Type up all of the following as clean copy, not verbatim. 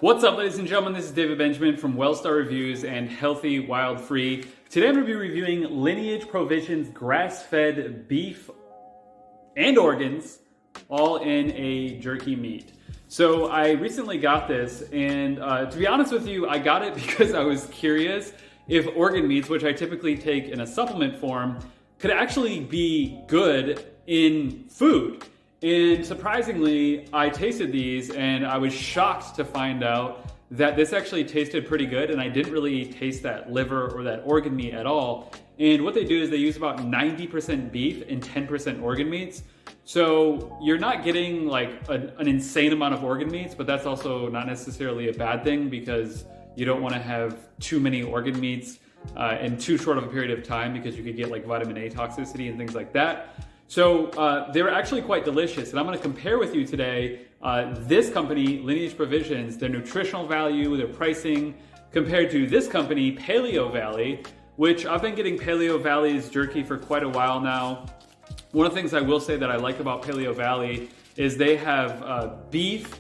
What's up, ladies and gentlemen? This is David Benjamin from Wellstar Reviews and Healthy Wild Free. Today I'm going to be reviewing Lineage Provisions grass-fed beef and organs, all in a jerky meat. So I recently got this, and to be honest with you, I got it because I was curious if organ meats, which I typically take in a supplement form, could actually be good in food. And surprisingly, I tasted these and I was shocked to find out that this actually tasted pretty good, and I didn't really taste that liver or that organ meat at all. And what they do is they use about 90% beef and 10% organ meats. So you're not getting like an insane amount of organ meats, but that's also not necessarily a bad thing because you don't want to have too many organ meats in too short of a period of time because you could get like vitamin A toxicity and things like that. So they're actually quite delicious, and I'm going to compare with you today this company, Lineage Provisions, their nutritional value, their pricing, compared to this company, Paleovalley, which I've been getting Paleovalley's jerky for quite a while now. One of the things I will say that I like about Paleovalley is they have beef,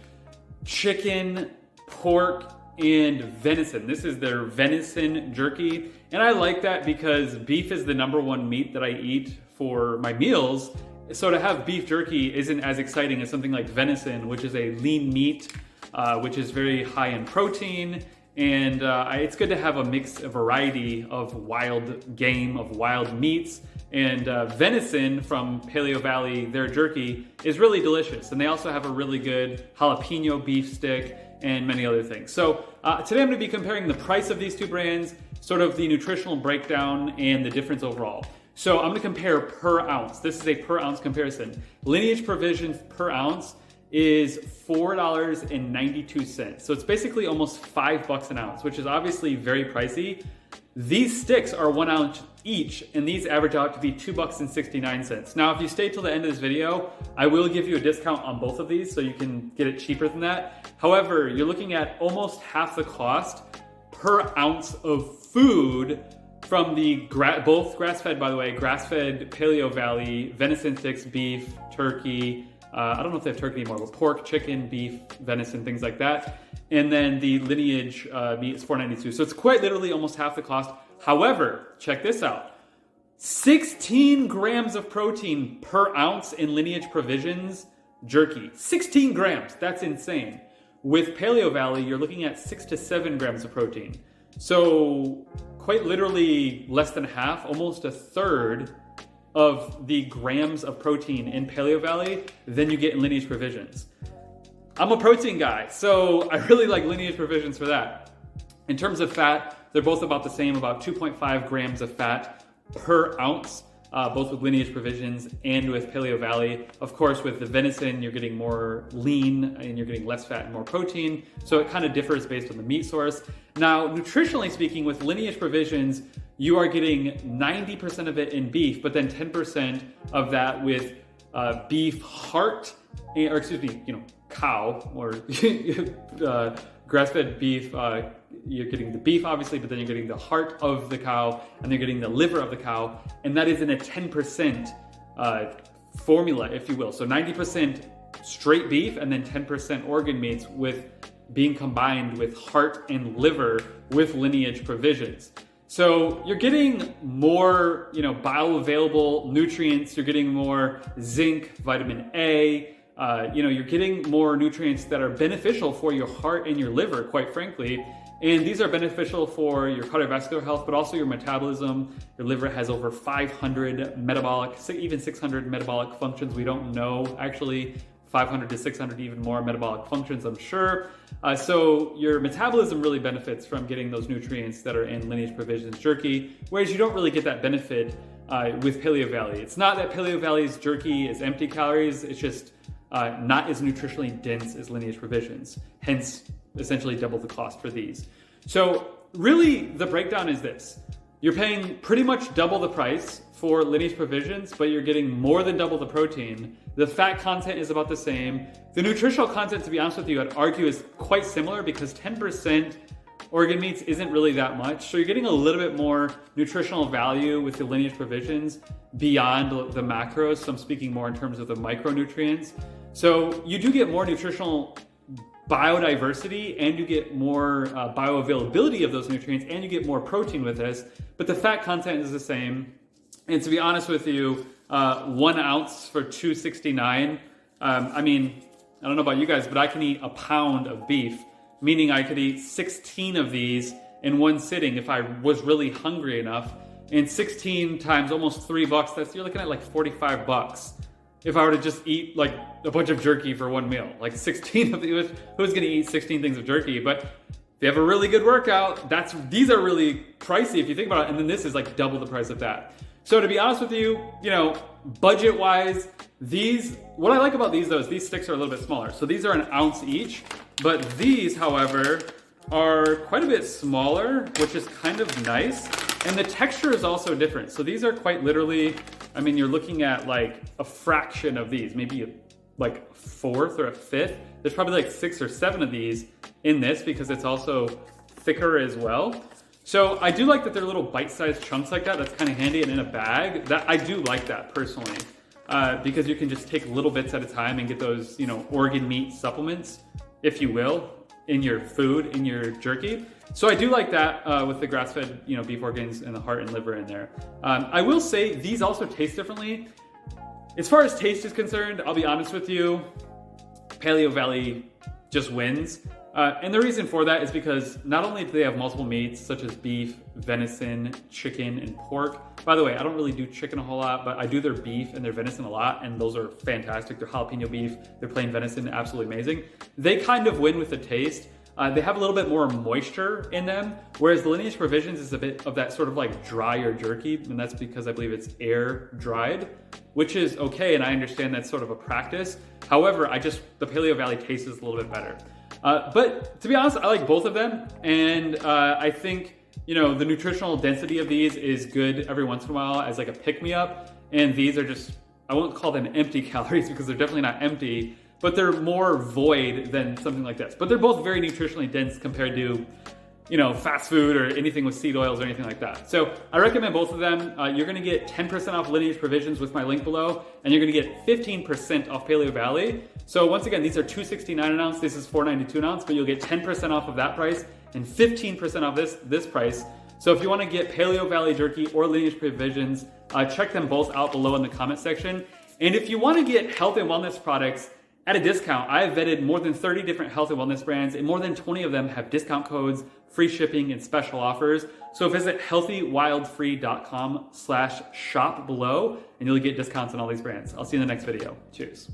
chicken, pork, and venison. This is their venison jerky, and I like that because beef is the #1 meat that I eat for my meals. So to have beef jerky isn't as exciting as something like venison, which is a lean meat, which is very high in protein. And it's good to have a mix, a variety of wild game, of wild meats. And venison from Paleovalley, their jerky, is really delicious. And they also have a really good jalapeno beef stick and many other things. So today I'm going to be comparing the price of these two brands, sort of the nutritional breakdown and the difference overall. So I'm going to compare per ounce. This is a per ounce comparison. Lineage Provisions per ounce is $4.92. So it's basically almost $5 an ounce, which is obviously very pricey. These sticks are 1 ounce each, and these average out to be $2.69. Now, if you stay till the end of this video, I will give you a discount on both of these so you can get it cheaper than that. However, you're looking at almost half the cost per ounce of food from the both grass-fed, by the way, grass-fed Paleovalley, venison sticks, beef, turkey, I don't know if they have turkey anymore, but pork, chicken, beef, venison, things like that. And then the Lineage meat is $4.92. So it's quite literally almost half the cost. However, check this out. 16 grams of protein per ounce in Lineage Provisions jerky. 16 grams, that's insane. With Paleovalley, you're looking at 6 to 7 grams of protein. So quite literally less than half, almost a third of the grams of protein in Paleovalley than you get in Lineage Provisions. I'm a protein guy, so I really like Lineage Provisions for that. In terms of fat, they're both about the same, about 2.5 grams of fat per ounce, both with Lineage Provisions and with Paleovalley. Of course, with the venison, you're getting more lean and you're getting less fat and more protein. So it kind of differs based on the meat source. Now, nutritionally speaking, with Lineage Provisions, you are getting 90% of it in beef, but then 10% of that with beef heart, or excuse me, cow or grass-fed beef. You're getting the beef, obviously, but then you're getting the heart of the cow, and you're getting the liver of the cow, and that is in a 10% formula, if you will. So 90% straight beef, and then 10% organ meats with being combined with heart and liver with Lineage Provisions. So you're getting more, bioavailable nutrients. You're getting more zinc, vitamin A. You're getting more nutrients that are beneficial for your heart and your liver, quite frankly. And these are beneficial for your cardiovascular health, but also your metabolism. Your liver has over 500 metabolic, even 600 metabolic functions. We don't know, actually, 500 to 600 even more metabolic functions, I'm sure. So your metabolism really benefits from getting those nutrients that are in Lineage Provisions jerky, whereas you don't really get that benefit with Paleovalley. It's not that Paleovalley's jerky is empty calories, it's just not as nutritionally dense as Lineage Provisions, hence essentially double the cost for these. So really the breakdown is this. You're paying pretty much double the price for Lineage Provisions, but you're getting more than double the protein. The fat content is about the same. The nutritional content, to be honest with you, I'd argue is quite similar because 10% organ meats isn't really that much. So you're getting a little bit more nutritional value with the Lineage Provisions beyond the macros. So I'm speaking more in terms of the micronutrients. So you do get more nutritional biodiversity and you get more bioavailability of those nutrients and you get more protein with this, but the fat content is the same. And to be honest with you, 1 ounce for $2.69. I mean, I don't know about you guys, but I can eat a pound of beef, meaning I could eat 16 of these in one sitting if I was really hungry enough. And 16 times almost $3, you're looking at like $45. If I were to just eat like a bunch of jerky for one meal, like 16 of these, who's gonna eat 16 things of jerky? But if you have a really good workout, these are really pricey if you think about it. And then this is like double the price of that. So to be honest with you, budget wise, what I like about these though is these sticks are a little bit smaller. So these are an ounce each, but these, however, are quite a bit smaller, which is kind of nice. And the texture is also different. So these are quite literally, I mean, you're looking at like a fraction of these, maybe like a fourth or a fifth. There's probably like 6 or 7 of these in this because it's also thicker as well. So I do like that they're little bite-sized chunks like that. That's kind of handy, and in a bag, I do like that personally because you can just take little bits at a time and get those, organ meat supplements, if you will, in your food, in your jerky. So I do like that with the grass-fed, beef organs and the heart and liver in there. I will say these also taste differently. As far as taste is concerned, I'll be honest with you, Paleovalley just wins. And the reason for that is because not only do they have multiple meats such as beef, venison, chicken, and pork. By the way, I don't really do chicken a whole lot, but I do their beef and their venison a lot, and those are fantastic. Their jalapeno beef, their plain venison, absolutely amazing. They kind of win with the taste. They have a little bit more moisture in them, whereas the Lineage Provisions is a bit of that sort of like drier jerky, and that's because I believe it's air dried, which is okay, and I understand that's sort of a practice. However, the Paleovalley taste is a little bit better. But to be honest, I like both of them, and I think the nutritional density of these is good every once in a while as like a pick-me-up, and these are just, I won't call them empty calories because they're definitely not empty, but they're more void than something like this. But they're both very nutritionally dense compared to fast food or anything with seed oils or anything like that. So I recommend both of them. You're gonna get 10% off Lineage Provisions with my link below, and you're gonna get 15% off Paleovalley. So once again, these are $2.69 an ounce, this is $4.92 an ounce, but you'll get 10% off of that price and 15% off this price. So if you wanna get Paleovalley jerky or Lineage Provisions, check them both out below in the comment section. And if you wanna get health and wellness products at a discount, I have vetted more than 30 different health and wellness brands, and more than 20 of them have discount codes, free shipping, and special offers. So visit healthywildfree.com/shop below, and you'll get discounts on all these brands. I'll see you in the next video. Cheers.